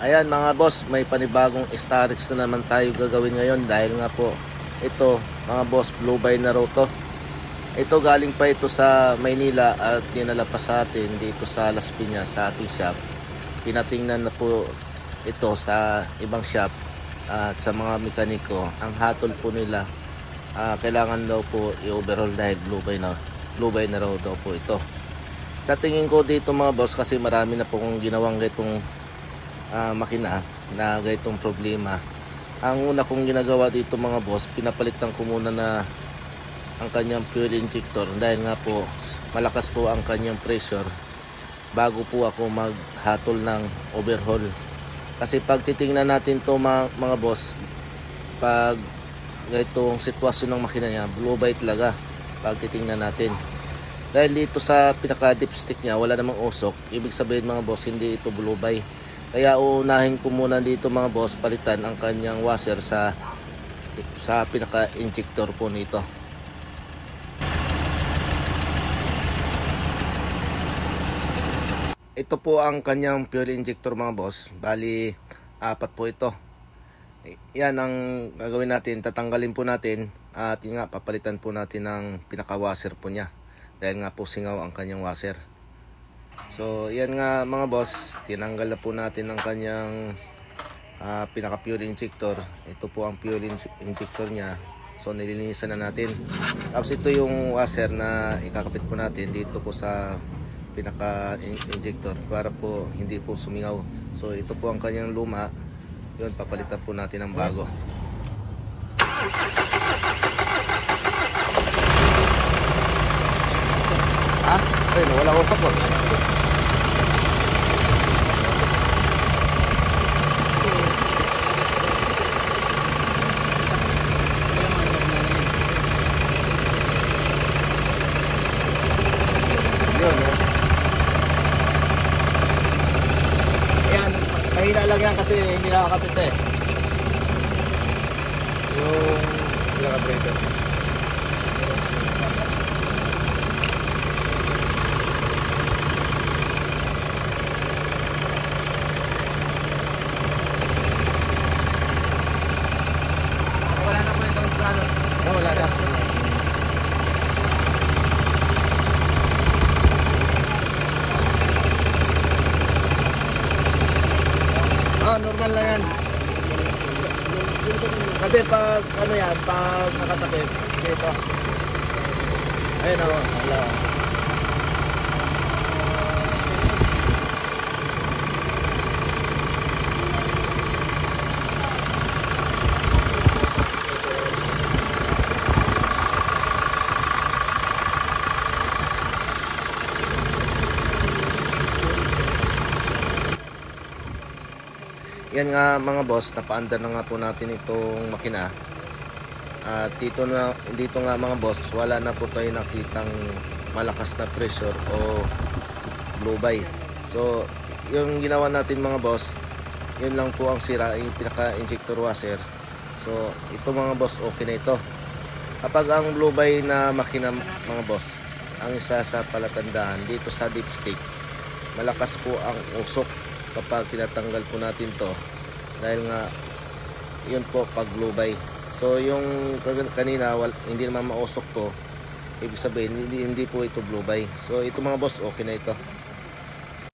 Ayan mga boss, may panibagong Starix na naman tayo gagawin ngayon dahil nga po ito mga boss, blue bay na raw to. Ito galing pa ito sa Maynila at dinala pa sa atin dito sa Las Piñas sa ating shop. Pinatingnan na po ito sa ibang shop at sa mga mekaniko. Ang hatol po nila, kailangan daw po i-overhaul dahil blue bay na raw daw po ito. Sa tingin ko dito mga boss, kasi marami na po kong ginawang gaitong makina na gaitong problema. Ang una kong ginagawa dito mga boss, pinapalitan ko muna na ang kanyang fuel injector dahil nga po malakas po ang kanyang pressure bago po ako maghatol ng overhaul. Kasi pag titingnan natin to mga boss, pag gaitong sitwasyon ng makina niya, blue bay talaga pag titingnan natin. Dahil dito sa pinaka dipstick niya wala namang usok, ibig sabihin mga boss hindi ito blue bay. Kaya uunahin ko muna dito mga boss, palitan ang kanyang washer sa pinaka injector po nito. Ito po ang kanyang fuel injector mga boss, bali 4 po ito. Yan ang gagawin natin, tatanggalin po natin at yun nga, papalitan po natin ng pinaka washer po niya dahil nga po singaw ang kanyang washer. So yan nga mga boss, tinanggal na po natin ang kanyang pinaka fuel injector. Ito po ang fuel injector niya, so nililinisan na natin. Tapos ito yung washer na ikakapit po natin dito po sa pinaka injector para po hindi po sumingaw. So ito po ang kanyang luma, yun, papalitan po natin ng bago. Ayun, wala usap po. Ayan, mahina lang yan kasi hindi nakakapit eh. Yung pinaka-breaker. Wala na. Normal lang yan. Kasi pag ano yan, pag nakatakip dito. Ayun ako, wala. Yan nga mga boss, napaandar na nga po natin itong makina. At dito nga mga boss, wala na po tayo nakitang malakas na pressure o blue bay. So yung ginawa natin mga boss, yun lang po ang sira, yung pinaka injector washer. So ito mga boss, okay na ito. Kapag ang blue bay na makina mga boss, ang isa sa palatandaan dito sa dipstick, malakas po ang usok kapag tinatanggal po natin to dahil nga yun po pag blue bay. So yung kanina hindi naman mausok to, ibig sabihin hindi po ito blue bay. So ito mga boss, okay na ito.